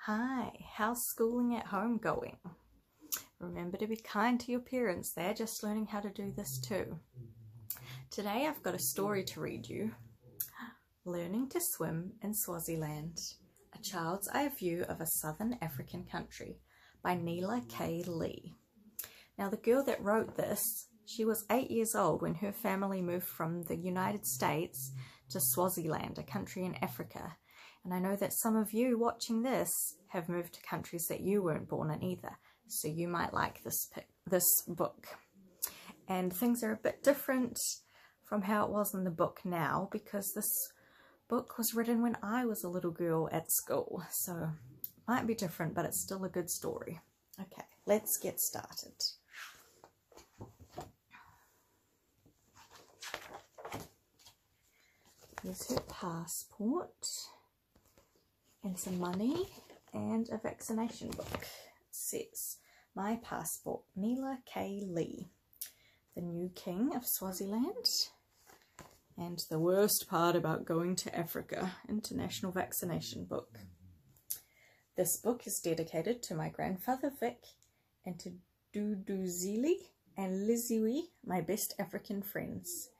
Hi, how's schooling at home going? Remember to be kind to your parents, they're just learning how to do this too. Today I've got a story to read you. Learning to Swim in Swaziland, a child's eye view of a southern African country by Nila, Kaylie. Now the girl that wrote this, she was 8 years old when her family moved from the United States to Swaziland, a country in Africa. And I know that some of you watching this have moved to countries that you weren't born in either. So you might like this book. And things are a bit different from how it was in the book now, because this book was written when I was a little girl at school. So it might be different, but it's still a good story. Okay, let's get started. Here's her passport. And some money and a vaccination book. It says, "My passport, Nila Kaylie, the new king of Swaziland, and the worst part about going to Africa, international vaccination book. This book is dedicated to my grandfather Vic and to Duduzile and Liziwi, my best African friends.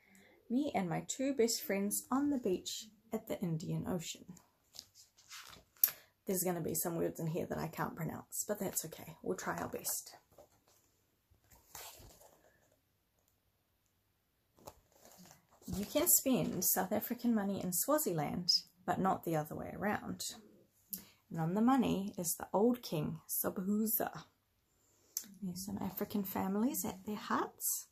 Me and my two best friends on the beach at the Indian Ocean." There's going to be some words in here that I can't pronounce, but that's okay. We'll try our best. You can spend South African money in Swaziland, but not the other way around. And on the money is the old king, Sobhuza. There's some African families at their huts.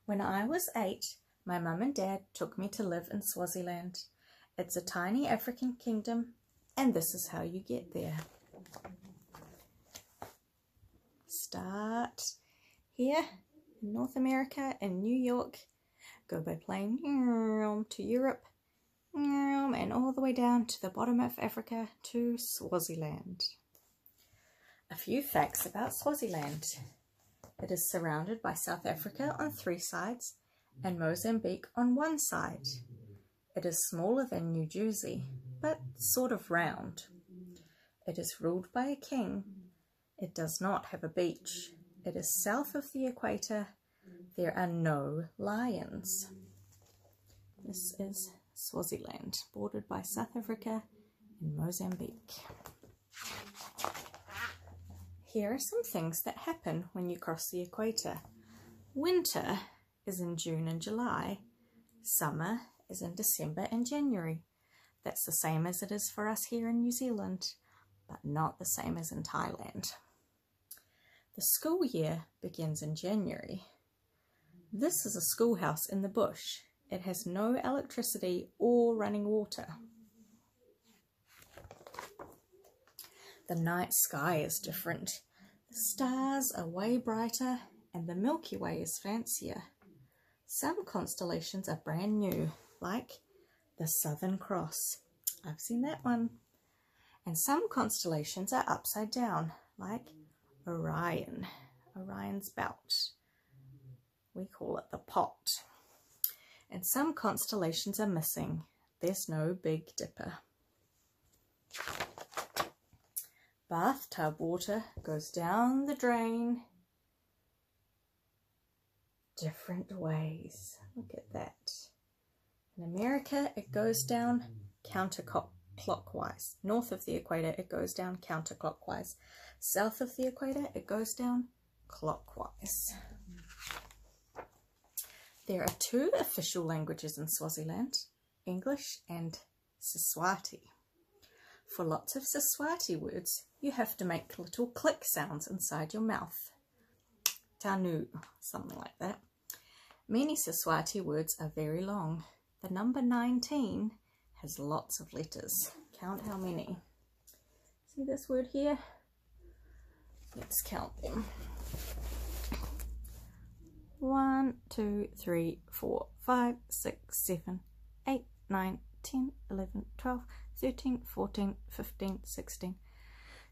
When I was 8, my mum and dad took me to live in Swaziland. It's a tiny African kingdom, and this is how you get there. Start here in North America, in New York, go by plane to Europe, and all the way down to the bottom of Africa to Swaziland. A few facts about Swaziland. It is surrounded by South Africa on 3 sides and Mozambique on 1 side. It is smaller than New Jersey, but sort of round. It is ruled by a king. It does not have a beach. It is south of the equator. There are no lions. This is Swaziland, bordered by South Africa and Mozambique. Here are some things that happen when you cross the equator. Winter is in June and July. Summer is in December and January. That's the same as it is for us here in New Zealand, but not the same as in Thailand. The school year begins in January. This is a schoolhouse in the bush. It has no electricity or running water. The night sky is different. The stars are way brighter and the Milky Way is fancier. Some constellations are brand new, like the Southern Cross. I've seen that one. And some constellations are upside down, like Orion, Orion's belt. We call it the pot. And some constellations are missing. There's no Big Dipper. Bathtub water goes down the drain different ways. Look at that. In America, it goes down counterclockwise. North of the equator, it goes down counterclockwise. South of the equator, it goes down clockwise. There are 2 official languages in Swaziland, English and Siswati. For lots of Siswati words, you have to make little click sounds inside your mouth. Tanu, something like that. Many Siswati words are very long. The number 19 has lots of letters. Count how many. See this word here? Let's count them. 1, 2, 3, 4, 5, 6, 7, 8, 9, 10, 11, 12, 13, 14, 15, 16,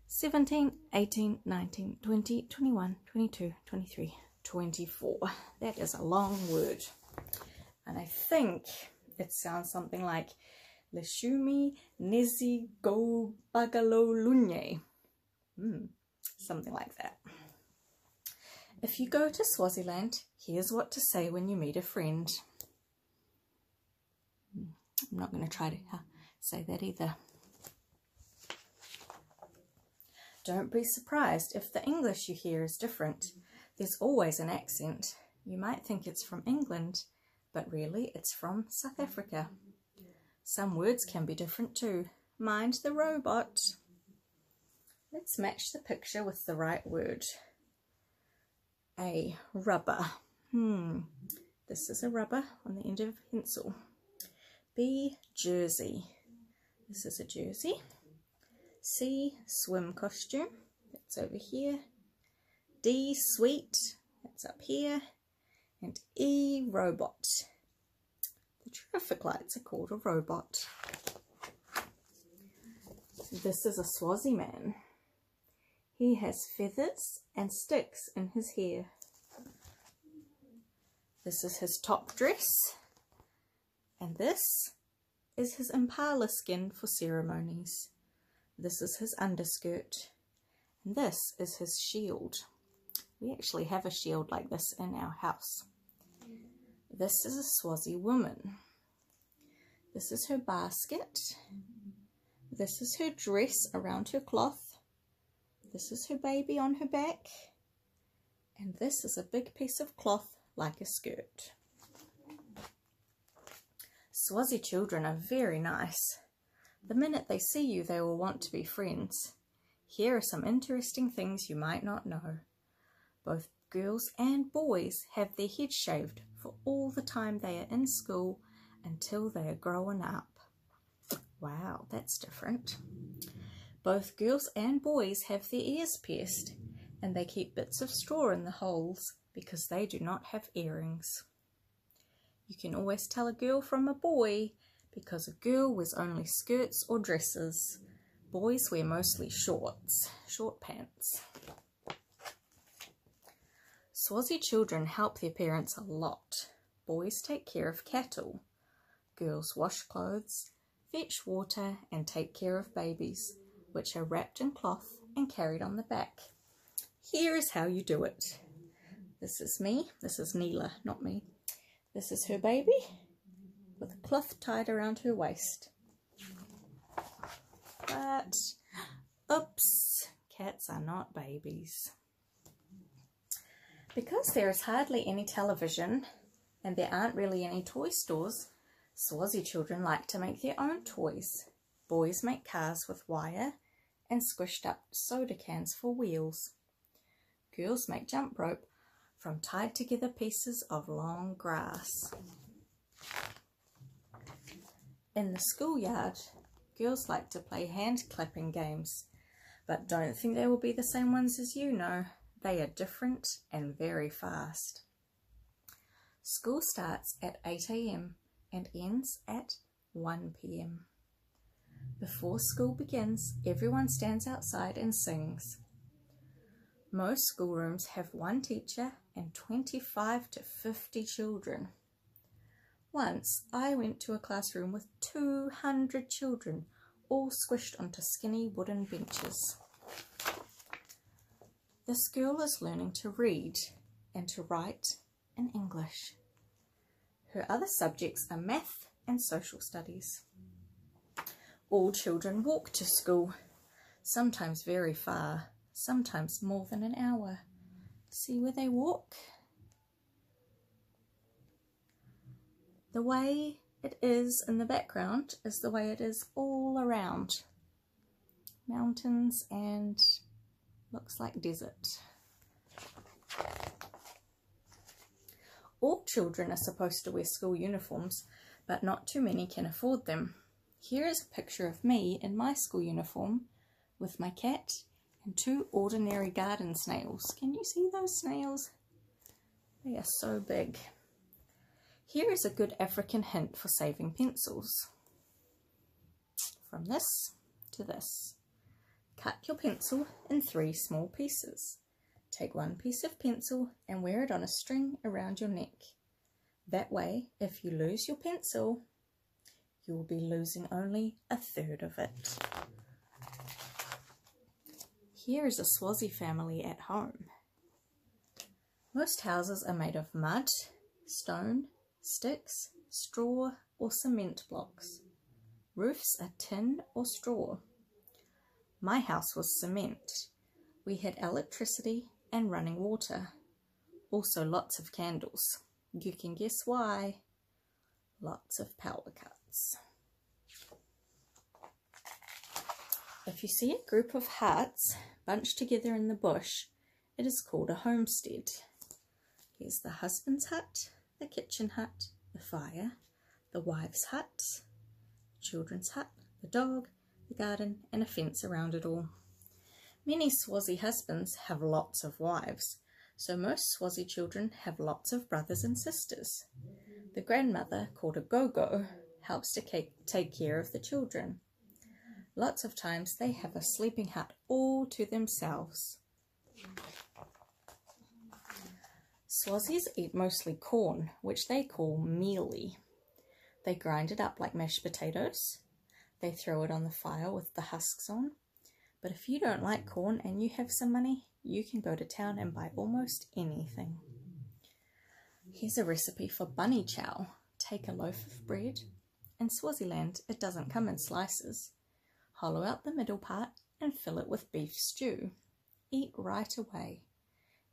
17, 18, 19, 20, 21, 22, 23, 24. That is a long word. And I think it sounds something like Leshumi Nezi Go Bagalolunye. Something like that. If you go to Swaziland, here's what to say when you meet a friend. I'm not going to try to say that either. Don't be surprised if the English you hear is different. There's always an accent. You might think it's from England, but really it's from South Africa. Some words can be different too. Mind the robot. Let's match the picture with the right word. A rubber. This is a rubber on the end of a pencil. B, jersey. This is a jersey. C, swim costume. That's over here. D, sweet. That's up here. And E, robot. The traffic lights are called a robot. This is a Swazi man. He has feathers and sticks in his hair. This is his top dress. And this is his impala skin for ceremonies. This is his underskirt. And this is his shield. We actually have a shield like this in our house. This is a Swazi woman. This is her basket. This is her dress around her cloth. This is her baby on her back. And this is a big piece of cloth like a skirt. Swazi children are very nice. The minute they see you, they will want to be friends. Here are some interesting things you might not know. Both girls and boys have their heads shaved for all the time they are in school until they are grown up. Wow, that's different. Both girls and boys have their ears pierced, and they keep bits of straw in the holes because they do not have earrings. You can always tell a girl from a boy because a girl wears only skirts or dresses. Boys wear mostly shorts, short pants. Swazi children help their parents a lot. Boys take care of cattle. Girls wash clothes, fetch water, and take care of babies, which are wrapped in cloth and carried on the back. Here is how you do it. This is me. This is Nila, not me. This is her baby with a cloth tied around her waist. But, oops, cats are not babies. Because there is hardly any television and there aren't really any toy stores, Swazi children like to make their own toys. Boys make cars with wire and squished up soda cans for wheels. Girls make jump rope from tied together pieces of long grass. In the schoolyard, girls like to play hand clapping games, but don't think they will be the same ones as you know. They are different and very fast. School starts at 8 AM and ends at 1 PM. Before school begins, everyone stands outside and sings. Most schoolrooms have one teacher and 25 to 50 children. Once, I went to a classroom with 200 children, all squished onto skinny wooden benches. This girl is learning to read and to write in English. Her other subjects are math and social studies. All children walk to school, sometimes very far, sometimes more than an hour. See where they walk? The way it is in the background is the way it is all around. Mountains and looks like desert. All children are supposed to wear school uniforms, but not too many can afford them. Here is a picture of me in my school uniform with my cat and 2 ordinary garden snails. Can you see those snails? They are so big. Here is a good African hint for saving pencils. From this to this. Cut your pencil in 3 small pieces. Take 1 piece of pencil and wear it on a string around your neck. That way, if you lose your pencil, you will be losing only a third of it. Here is a Swazi family at home. Most houses are made of mud, stone, sticks, straw or cement blocks. Roofs are tin or straw. My house was cement. We had electricity and running water. Also lots of candles. You can guess why. Lots of power cuts. If you see a group of huts bunched together in the bush, it is called a homestead. Here's the husband's hut, the kitchen hut, the fire, the wife's hut, the children's hut, the dog, the garden, and a fence around it all. Many Swazi husbands have lots of wives, so most Swazi children have lots of brothers and sisters. The grandmother, called a gogo, helps to take care of the children. Lots of times they have a sleeping hut all to themselves. Swazis eat mostly corn, which they call mealie. They grind it up like mashed potatoes. They throw it on the fire with the husks on. But if you don't like corn and you have some money, you can go to town and buy almost anything. Here's a recipe for bunny chow. Take a loaf of bread. In Swaziland, it doesn't come in slices. Hollow out the middle part and fill it with beef stew. Eat right away.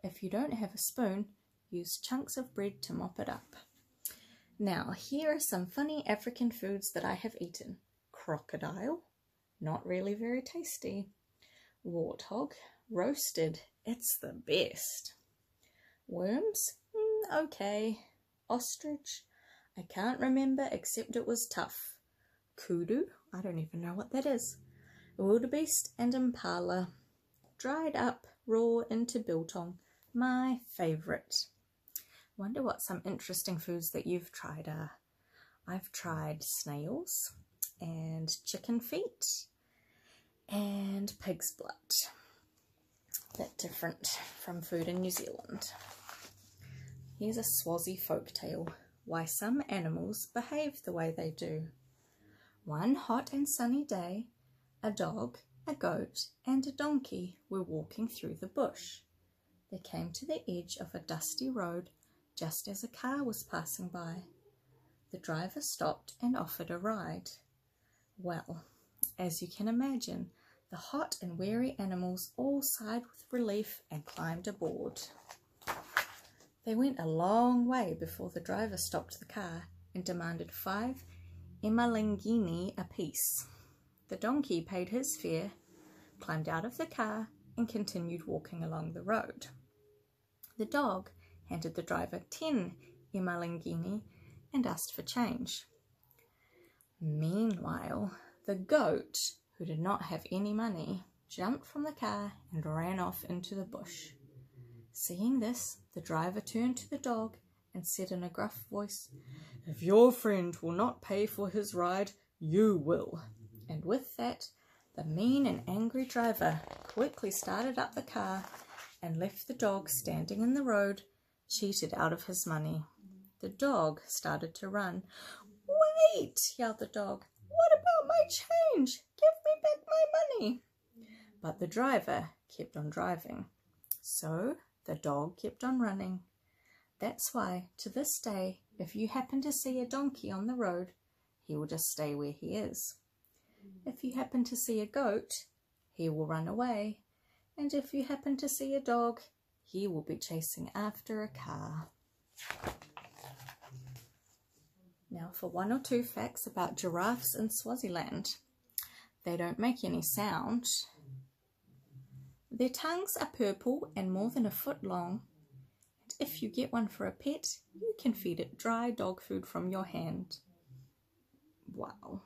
If you don't have a spoon, use chunks of bread to mop it up. Now, here are some funny African foods that I have eaten. Crocodile, not really very tasty. Warthog, roasted, it's the best. Worms, okay. Ostrich, I can't remember except it was tough. Kudu, I don't even know what that is. Wildebeest and impala. Dried up, raw into biltong, my favourite. Wonder what some interesting foods that you've tried are. I've tried snails and chicken feet and pig's blood. Bit different from food in New Zealand. Here's a Swazi folktale, why some animals behave the way they do. One hot and sunny day, a dog, a goat, and a donkey were walking through the bush. They came to the edge of a dusty road just as a car was passing by. The driver stopped and offered a ride. Well, as you can imagine, the hot and weary animals all sighed with relief and climbed aboard. They went a long way before the driver stopped the car and demanded 5 emalingini apiece. The donkey paid his fare, climbed out of the car, and continued walking along the road. The dog handed the driver 10 emalingini and asked for change. Meanwhile, the goat, who did not have any money, jumped from the car and ran off into the bush. Seeing this, the driver turned to the dog and said in a gruff voice, "If your friend will not pay for his ride, you will." And with that, the mean and angry driver quickly started up the car and left the dog standing in the road, cheated out of his money. The dog started to run. "Wait!" yelled the dog. "What about my change? Give me back my money!" But the driver kept on driving. So the dog kept on running. That's why, to this day, if you happen to see a donkey on the road, he will just stay where he is. If you happen to see a goat, he will run away. And if you happen to see a dog, he will be chasing after a car. Now for 1 or 2 facts about giraffes in Swaziland. They don't make any sound. Their tongues are purple and more than a foot long. And if you get one for a pet, you can feed it dry dog food from your hand. Wow.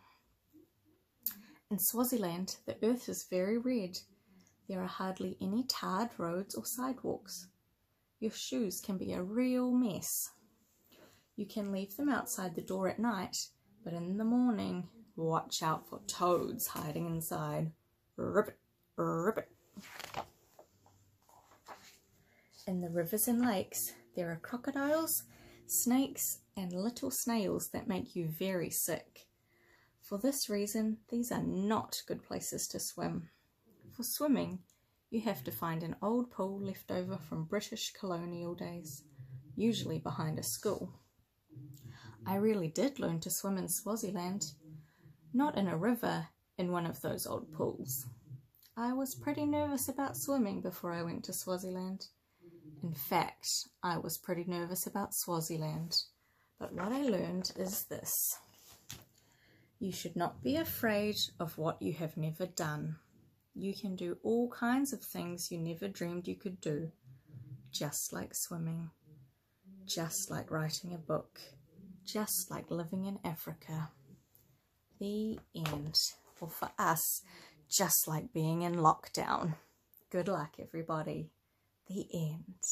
In Swaziland, the earth is very red. There are hardly any tarred roads or sidewalks. Your shoes can be a real mess. You can leave them outside the door at night, but in the morning, watch out for toads hiding inside. Ribbit, ribbit. In the rivers and lakes, there are crocodiles, snakes, and little snails that make you very sick. For this reason, these are not good places to swim. For swimming, you have to find an old pool left over from British colonial days, usually behind a school. I really did learn to swim in Swaziland, not in a river, in one of those old pools. I was pretty nervous about swimming before I went to Swaziland. In fact, I was pretty nervous about Swaziland. But what I learned is this. You should not be afraid of what you have never done. You can do all kinds of things you never dreamed you could do, just like swimming, just like writing a book, just like living in Africa. The end. Or for us, just like being in lockdown. Good luck, everybody. The end.